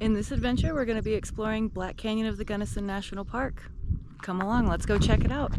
In this adventure, we're going to be exploring Black Canyon of the Gunnison National Park. Come along, let's go check it out.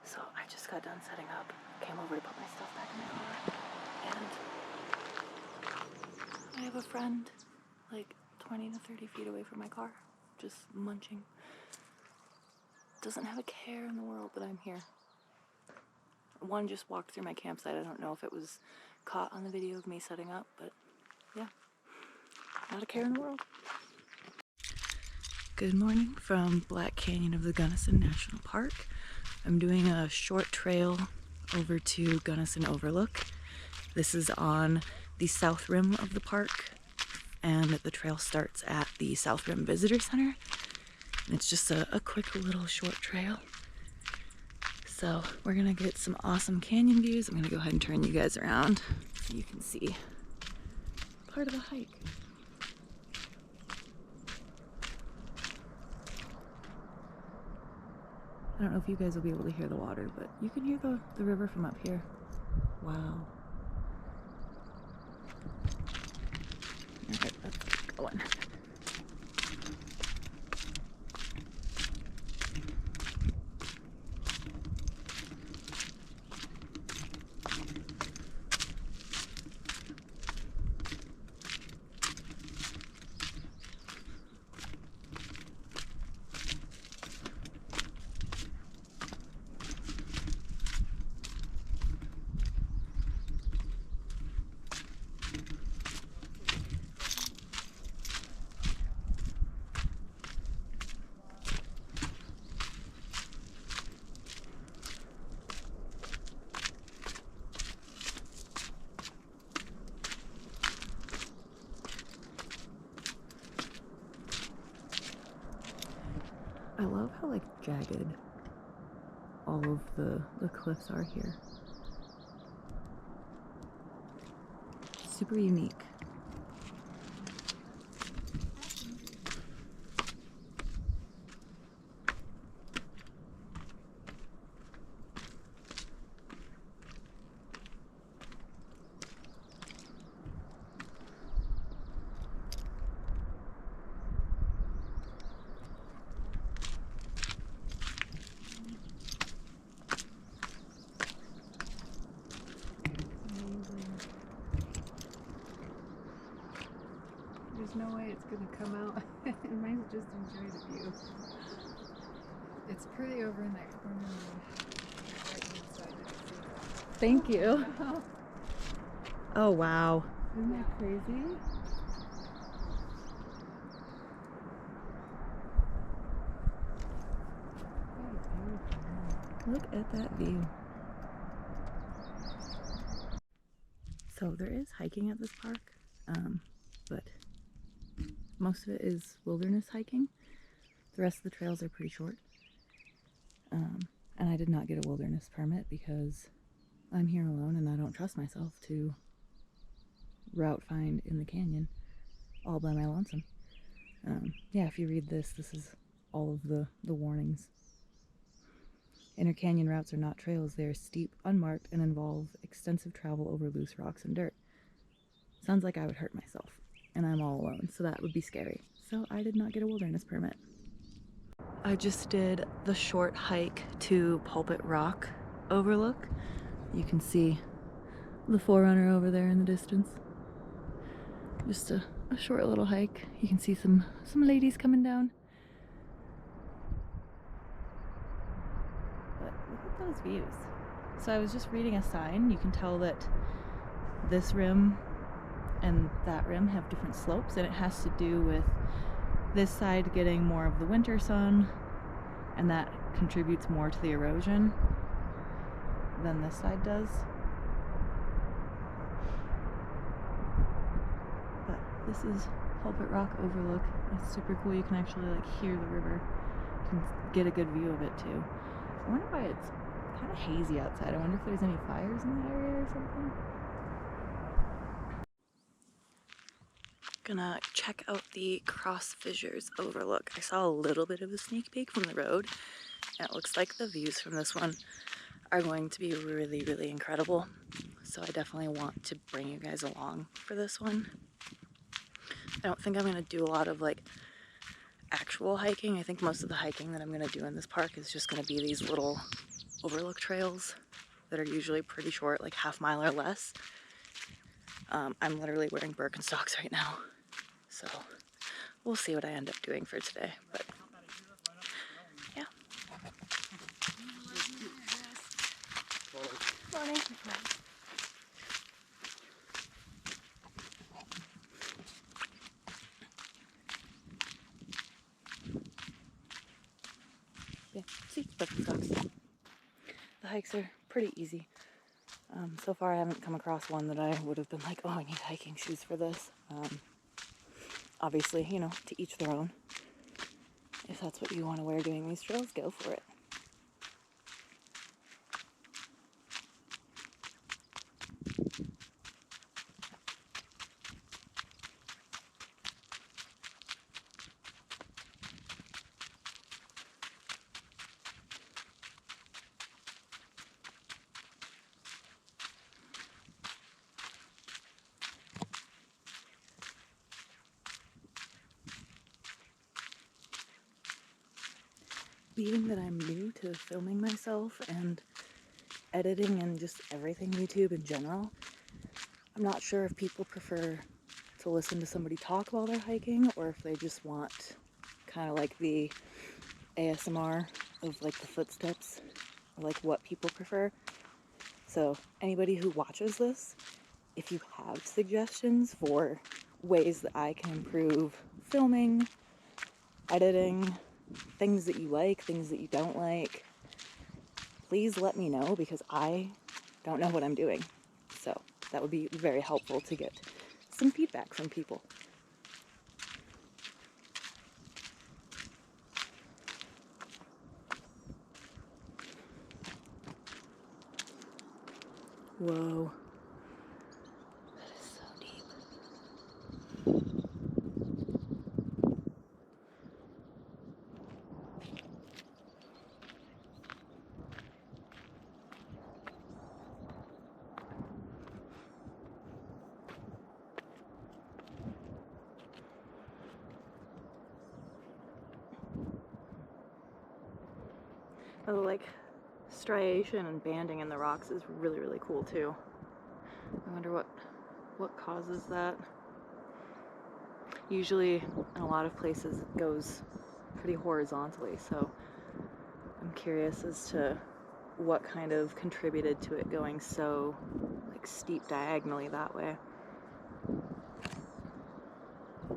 So I just got done setting up, came over to put my stuff back in my car, and I have a friend like 20 to 30 feet away from my car, just munching. Doesn't have a care in the world that I'm here. One just walked through my campsite. I don't know if it was caught on the video of me setting up, but yeah, not a care in the world. Good morning from Black Canyon of the Gunnison National Park. I'm doing a short trail over to Gunnison Overlook. This is on the south rim of the park, and the trail starts at the South Rim Visitor Center. And it's just a quick little short trail. So we're gonna get some awesome canyon views. I'm gonna go ahead and turn you guys around so you can see part of the hike. I don't know if you guys will be able to hear the water, but you can hear the river from up here. Wow. Alright, let's one. I love how like jagged all of the cliffs are here. Super unique. There's no way it's gonna come out. I might just enjoy the view. It's pretty over in that corner on the right-hand side. Thank you. Wow. Oh wow. Isn't that crazy? Look at that view. So there is hiking at this park, but most of it is wilderness hiking. The rest of the trails are pretty short. And I did not get a wilderness permit because I'm here alone and I don't trust myself to route find in the canyon all by my lonesome. Yeah, if you read this, this is all of the warnings. Inner canyon routes are not trails. They are steep, unmarked, and involve extensive travel over loose rocks and dirt. Sounds like I would hurt myself, and I'm all alone, so that would be scary. So I did not get a wilderness permit. I just did the short hike to Pulpit Rock overlook. You can see the Forerunner over there in the distance. Just a short little hike. You can see some ladies coming down. But look at those views. So I was just reading a sign. You can tell that this rim and that rim have different slopes, and it has to do with this side getting more of the winter sun, and that contributes more to the erosion than this side does. But this is Pulpit Rock Overlook. It's super cool. You can actually like hear the river. You can get a good view of it too. I wonder why it's kind of hazy outside. I wonder if there's any fires in the area or something. Gonna check out the Cross Fissures Overlook. I saw a little bit of a sneak peek from the road, and it looks like the views from this one are going to be really, really incredible. So I definitely want to bring you guys along for this one. I don't think I'm gonna do a lot of like actual hiking. I think most of the hiking that I'm gonna do in this park is just gonna be these little overlook trails that are usually pretty short, like half mile or less. I'm literally wearing Birkenstocks right now, so we'll see what I end up doing for today. But yeah. Morning. Yeah, see, Birkenstocks. The hikes are pretty easy. So far I haven't come across one that I would have been like, oh, I need hiking shoes for this. Obviously, you know, to each their own. If that's what you want to wear doing these trails, go for it. being that I'm new to filming myself and editing and just everything YouTube in general, I'm not sure if people prefer to listen to somebody talk while they're hiking or if they just want kind of like the ASMR of like the footsteps, or like what people prefer. So anybody who watches this, if you have suggestions for ways that I can improve filming, editing, things that you like, things that you don't like, please let me know because I don't know what I'm doing. So that would be very helpful to get some feedback from people. Whoa. That is so deep. Oh, like striation and banding in the rocks is really, really cool too. I wonder what causes that. Usually in a lot of places it goes pretty horizontally, so I'm curious as to what kind of contributed to it going so like steep diagonally that way. I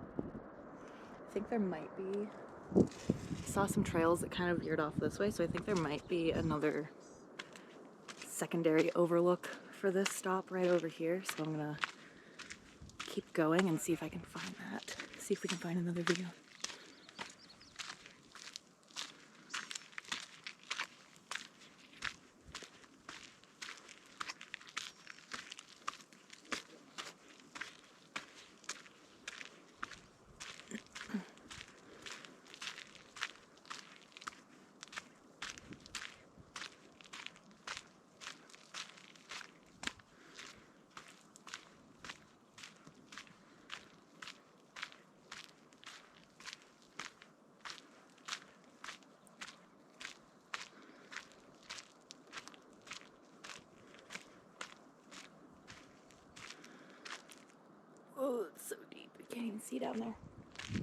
think there might be, I saw some trails that kind of veered off this way, so I think there might be another secondary overlook for this stop right over here, so I'm gonna keep going and see if I can find that. See if we can find another view. Oh, it's so deep. I can't even see down there.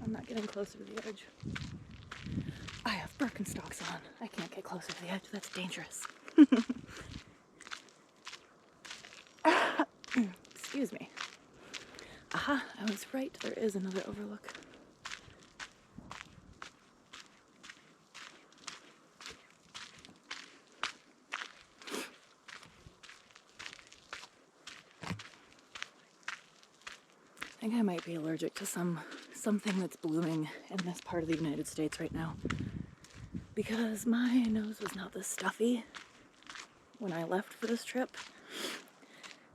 I'm not getting closer to the edge. I have Birkenstocks on. I can't get closer to the edge. That's dangerous. Excuse me. Aha, I was right. There is another overlook. I think I might be allergic to something that's blooming in this part of the United States right now. Because my nose was not this stuffy when I left for this trip.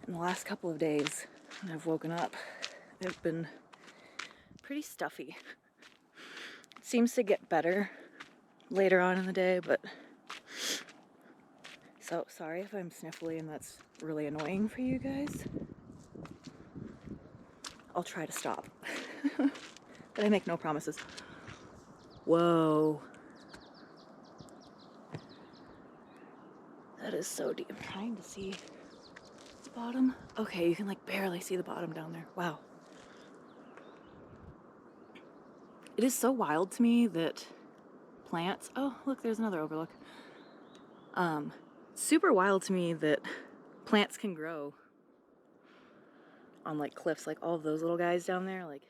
In the last couple of days, when I've woken up, I've been pretty stuffy. It seems to get better later on in the day, but so sorry if I'm sniffly and that's really annoying for you guys. I'll try to stop. But I make no promises. Whoa. That is so deep. I'm trying to see the bottom. Okay, you can like barely see the bottom down there. Wow. It is so wild to me that plants, oh look, there's another overlook. Super wild to me that plants can grow on like cliffs, like all of those little guys down there. Like,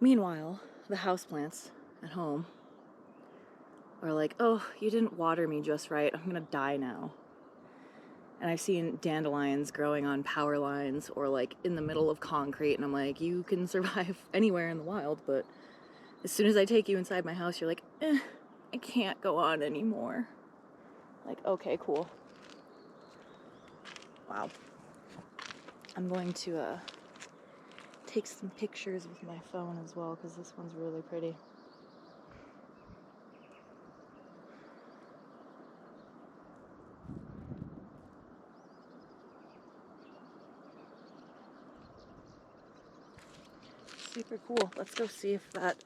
meanwhile, the houseplants at home are like, oh, you didn't water me just right. I'm gonna die now. And I've seen dandelions growing on power lines or like in the middle of concrete, and I'm like, you can survive anywhere in the wild, but as soon as I take you inside my house, you're like, I can't go on anymore. Like, okay, cool. Wow. I'm going to take some pictures with my phone as well, because this one's really pretty. Super cool. Let's go see if that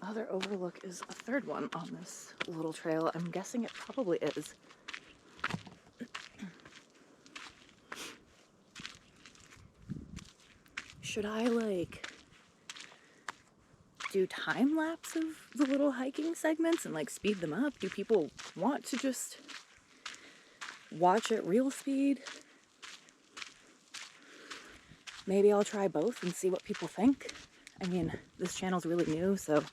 other overlook is a third one on this little trail. I'm guessing it probably is. Should I like do time lapse of the little hiking segments and like speed them up? Do people want to just watch at real speed? Maybe I'll try both and see what people think. I mean, this channel's really new, so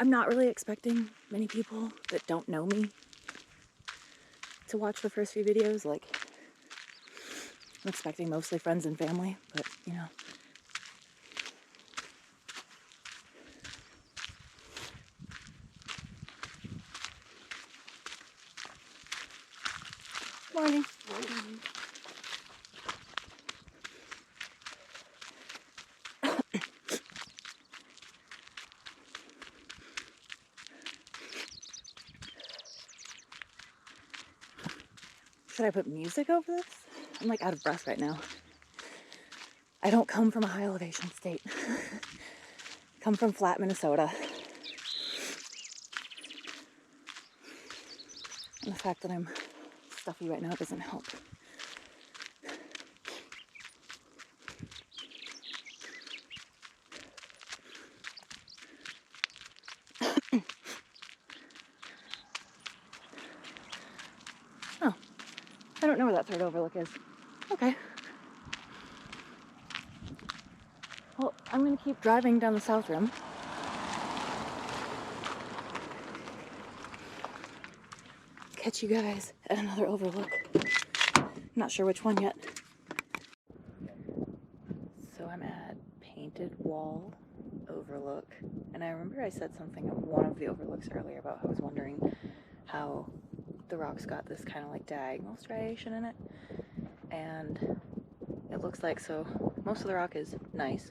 I'm not really expecting many people that don't know me to watch the first few videos. Like, I'm expecting mostly friends and family, but you know. Morning. Morning. Should I put music over this? I'm like out of breath right now. I don't come from a high elevation state. Come from flat Minnesota. And the fact that I'm stuffy right now doesn't help. Oh, I don't know where that third overlook is. Okay. Well, I'm gonna keep driving down the South Rim. Catch you guys at another overlook. Not sure which one yet. So I'm at Painted Wall Overlook, and I remember I said something at one of the overlooks earlier about I was wondering how the rocks got this kind of like diagonal striation in it, and it looks like, so most of the rock is gneiss.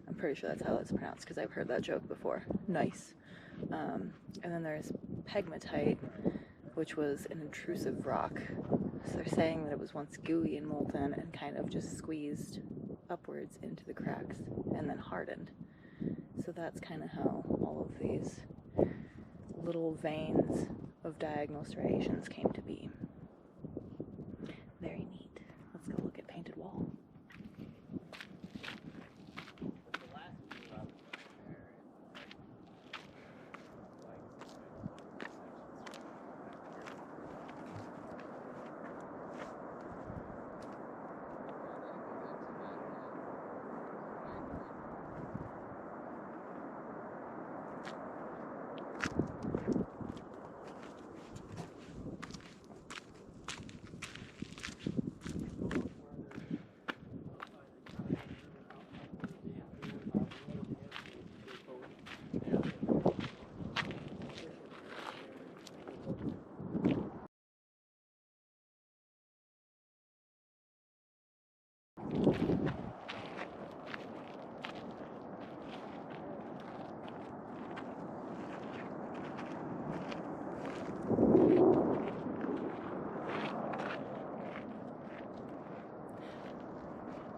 I'm pretty sure that's how it's pronounced because I've heard that joke before. Gneiss. And then there's pegmatite, which was an intrusive rock. So they're saying that it was once gooey and molten and kind of just squeezed upwards into the cracks and then hardened. So that's kind of how all of these little veins of diagonal striations came to be. Very neat. Let's go look at Painted Wall.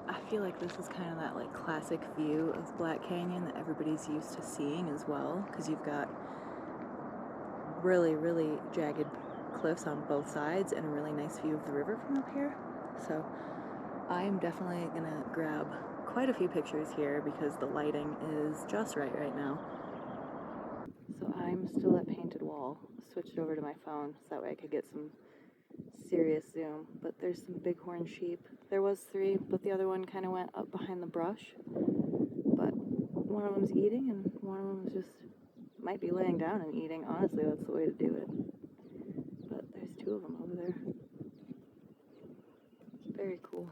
I feel like this is kind of that like classic view of Black Canyon that everybody's used to seeing as well, because you've got really, really jagged cliffs on both sides and a really nice view of the river from up here. So I'm definitely gonna grab quite a few pictures here because the lighting is just right now. So I'm still at Painted Wall. Switched over to my phone so that way I could get some serious zoom, but there's some bighorn sheep. There was 3, but the other one kind of went up behind the brush. But one of them's eating and one of them's just might be laying down and eating. Honestly, that's the way to do it. But there's 2 of them over there. Very cool.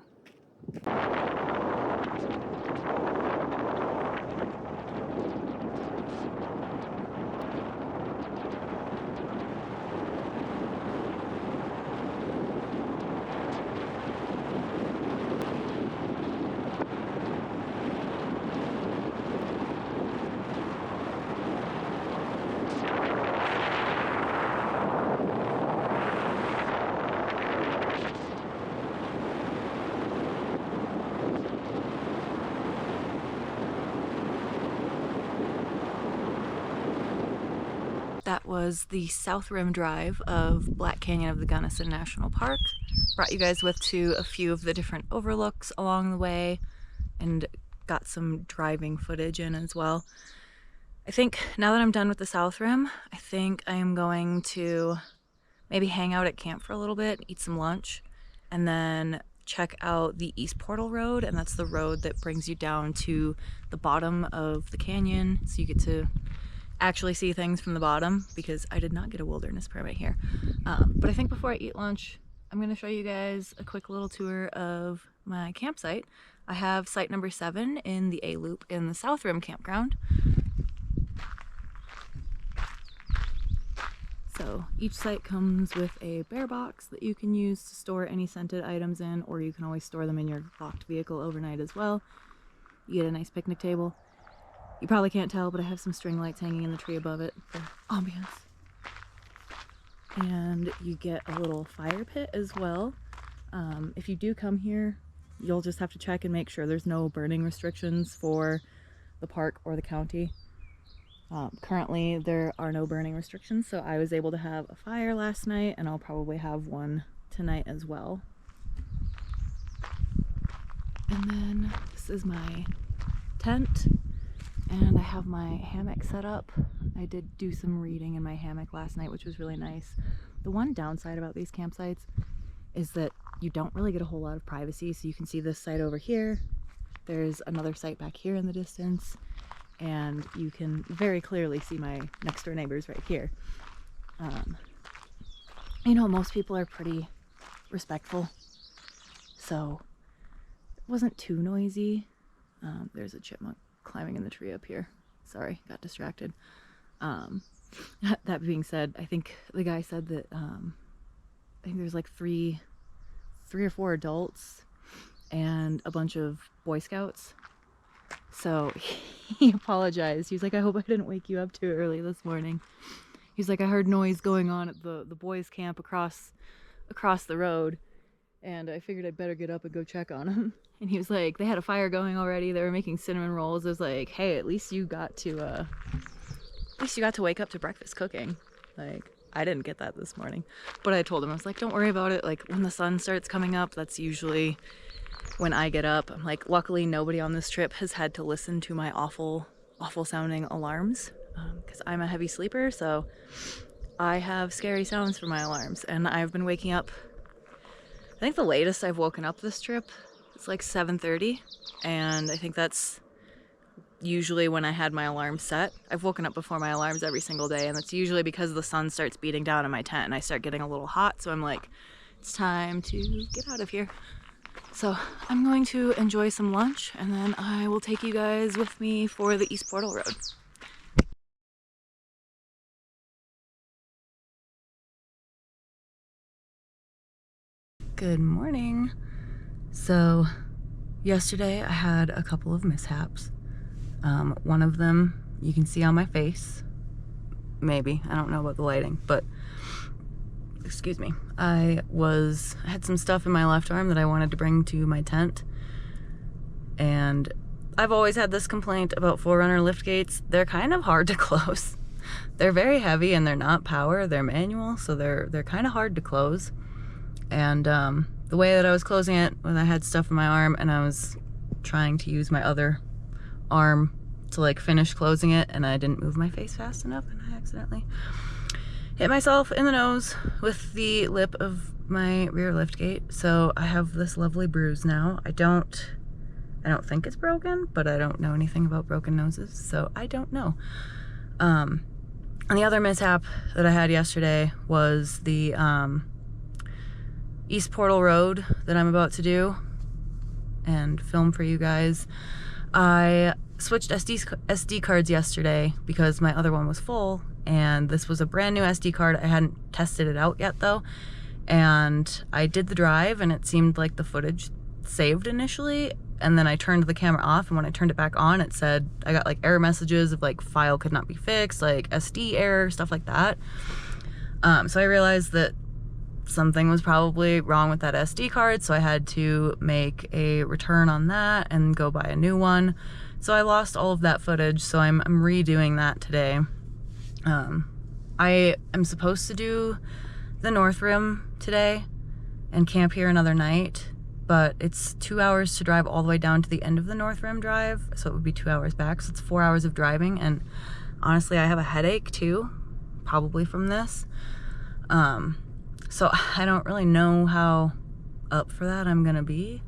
That was the South Rim Drive of Black Canyon of the Gunnison National Park. Brought you guys with to a few of the different overlooks along the way and got some driving footage in as well. I think now that I'm done with the South Rim, I think I am going to maybe hang out at camp for a little bit, eat some lunch, and then check out the East Portal Road, and that's the road that brings you down to the bottom of the canyon, so you get to actually see things from the bottom, because I did not get a wilderness permit here. But I think before I eat lunch, I'm going to show you guys a quick little tour of my campsite. I have site number 7 in the A-Loop in the South Rim Campground. So each site comes with a bear box that you can use to store any scented items in, or you can always store them in your locked vehicle overnight as well. You get a nice picnic table. You probably can't tell, but I have some string lights hanging in the tree above it for ambiance. And you get a little fire pit as well. If you do come here, you'll just have to check and make sure there's no burning restrictions for the park or the county. Currently there are no burning restrictions, so I was able to have a fire last night, and I'll probably have one tonight as well. And then this is my tent, and I have my hammock set up. I did do some reading in my hammock last night, which was really nice. The one downside about these campsites is that you don't really get a whole lot of privacy, so you can see this site over here. There's another site back here in the distance, and you can very clearly see my next door neighbors right here. You know, most people are pretty respectful, so it wasn't too noisy. There's a chipmunk climbing in the tree up here. Sorry, got distracted. That being said, I think the guy said that I think there's like three or four adults and a bunch of Boy Scouts. So he apologized. He was like, I hope I didn't wake you up too early this morning. He's like, I heard noise going on at the boys' camp across the road, and I figured I'd better get up and go check on them. And he was like, they had a fire going already. They were making cinnamon rolls. I was like, hey, at least you got to wake up to breakfast cooking. Like, I didn't get that this morning. But I told him, I was like, don't worry about it. Like, when the sun starts coming up, that's usually when I get up. I'm like, luckily nobody on this trip has had to listen to my awful sounding alarms, because I'm a heavy sleeper, so I have scary sounds for my alarms. And I've been waking up, I think the latest I've woken up this trip, it's like 7:30, and I think that's usually when I had my alarm set. I've woken up before my alarms every single day, and that's usually because the sun starts beating down in my tent and I start getting a little hot, so I'm like, it's time to get out of here. So I'm going to enjoy some lunch, and then I will take you guys with me for the East Portal Road. Good morning. So yesterday I had a couple of mishaps. One of them you can see on my face. Maybe. I don't know about the lighting, but excuse me. I had some stuff in my left arm that I wanted to bring to my tent, and I've always had this complaint about Forerunner lift gates. They're kind of hard to close. They're very heavy, and they're not power, they're manual, so they're kind of hard to close. And the way that I was closing it, when I had stuff in my arm and I was trying to use my other arm to like finish closing it, and I didn't move my face fast enough, and I accidentally hit myself in the nose with the lip of my rear lift gate. So I have this lovely bruise now. I don't think it's broken, but I don't know anything about broken noses, so I don't know. And the other mishap that I had yesterday was the East Portal Road that I'm about to do and film for you guys. I switched SD cards yesterday because my other one was full, and this was a brand new SD card. I hadn't tested it out yet though, and I did the drive and it seemed like the footage saved initially, and then I turned the camera off, and when I turned it back on, it said, I got like error messages of like file could not be fixed, like SD error, stuff like that. So I realized that something was probably wrong with that SD card, so I had to make a return on that and go buy a new one. So I lost all of that footage, so I'm redoing that today. I am supposed to do the North Rim today and camp here another night, but it's 2 hours to drive all the way down to the end of the North Rim drive, so it would be 2 hours back, so it's 4 hours of driving, and honestly I have a headache too, probably from this. So I don't really know how up for that I'm gonna be.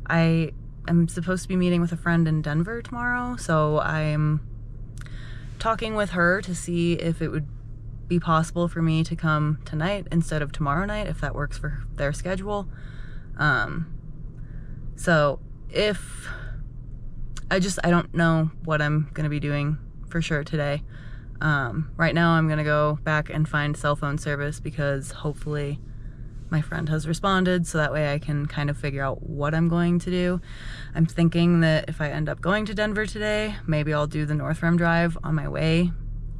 I am supposed to be meeting with a friend in Denver tomorrow, so I'm talking with her to see if it would be possible for me to come tonight instead of tomorrow night, if that works for their schedule. So if I don't know what I'm gonna be doing for sure today. Right now I'm gonna go back and find cell phone service because hopefully my friend has responded, so that way I can kind of figure out what I'm going to do. I'm thinking that if I end up going to Denver today, maybe I'll do the North Rim drive on my way,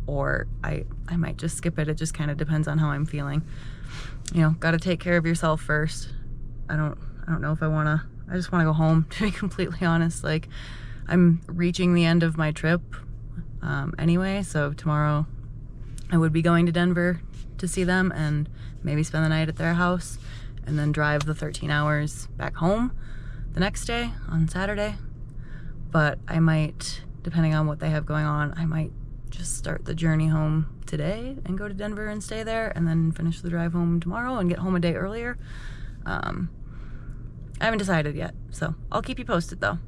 or I might just skip it. It just kind of depends on how I'm feeling. You know, gotta take care of yourself first. I don't know if I just wanna go home, to be completely honest. Like, I'm reaching the end of my trip anyway, so tomorrow I would be going to Denver to see them and maybe spend the night at their house and then drive the 13 hours back home the next day on Saturday. But I might, depending on what they have going on, I might just start the journey home today and go to Denver and stay there and then finish the drive home tomorrow and get home a day earlier. I haven't decided yet, so I'll keep you posted though.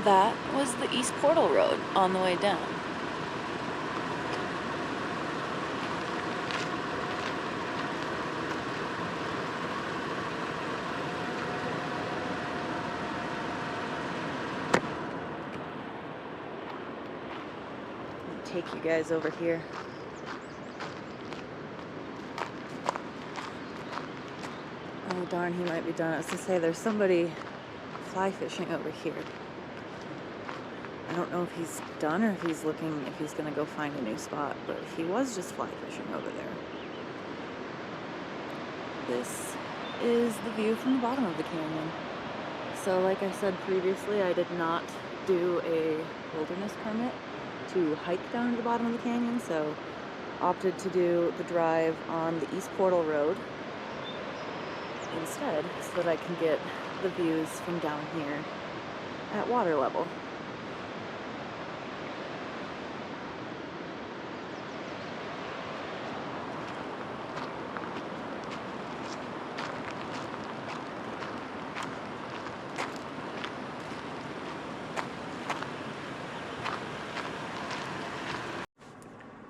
That was the East Portal Road on the way down. Take you guys over here. Oh darn, he might be done. I was to say there's somebody fly fishing over here. I don't know if he's done or if he's looking, if he's gonna go find a new spot, but he was just fly fishing over there. This is the view from the bottom of the canyon. So like I said previously, I did not do a wilderness permit to hike down to the bottom of the canyon, so opted to do the drive on the East Portal Road instead, so that I can get the views from down here at water level.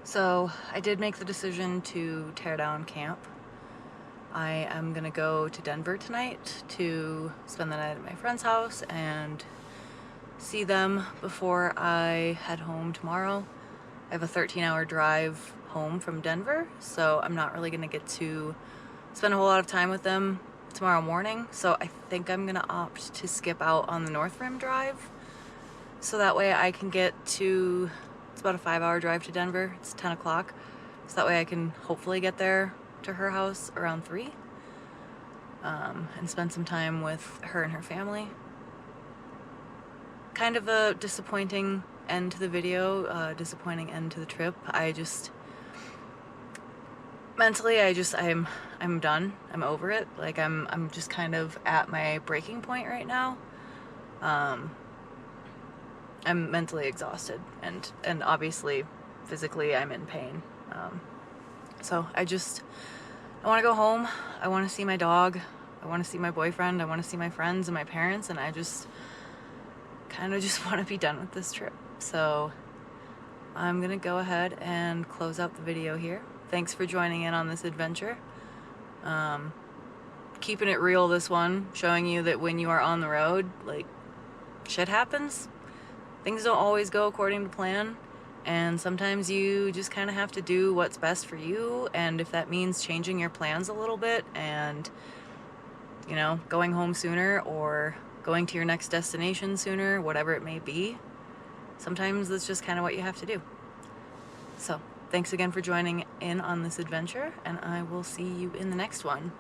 So I did make the decision to tear down camp. I am gonna go to Denver tonight to spend the night at my friend's house and see them before I head home tomorrow. I have a 13-hour drive home from Denver, so I'm not really gonna get to spend a whole lot of time with them tomorrow morning. So I think I'm gonna opt to skip out on the North Rim drive, so that way I can get to, it's about a 5-hour drive to Denver. It's 10 o'clock. So that way I can hopefully get there to her house around 3 and spend some time with her and her family. Kind of a disappointing end to the video, disappointing end to the trip. I just, mentally, I'm done. I'm over it. Like I'm just kind of at my breaking point right now. I'm mentally exhausted and obviously physically I'm in pain. So I want to go home. I want to see my dog. I want to see my boyfriend. I want to see my friends and my parents, and I just kind of just want to be done with this trip. So I'm gonna go ahead and close out the video here. Thanks for joining in on this adventure. Keeping it real, this one, showing you that when you are on the road, like, shit happens. Things don't always go according to plan, and sometimes you just kind of have to do what's best for you, and if that means changing your plans a little bit and, you know, going home sooner or going to your next destination sooner, whatever it may be, sometimes that's just kind of what you have to do. So, thanks again for joining in on this adventure, and I will see you in the next one.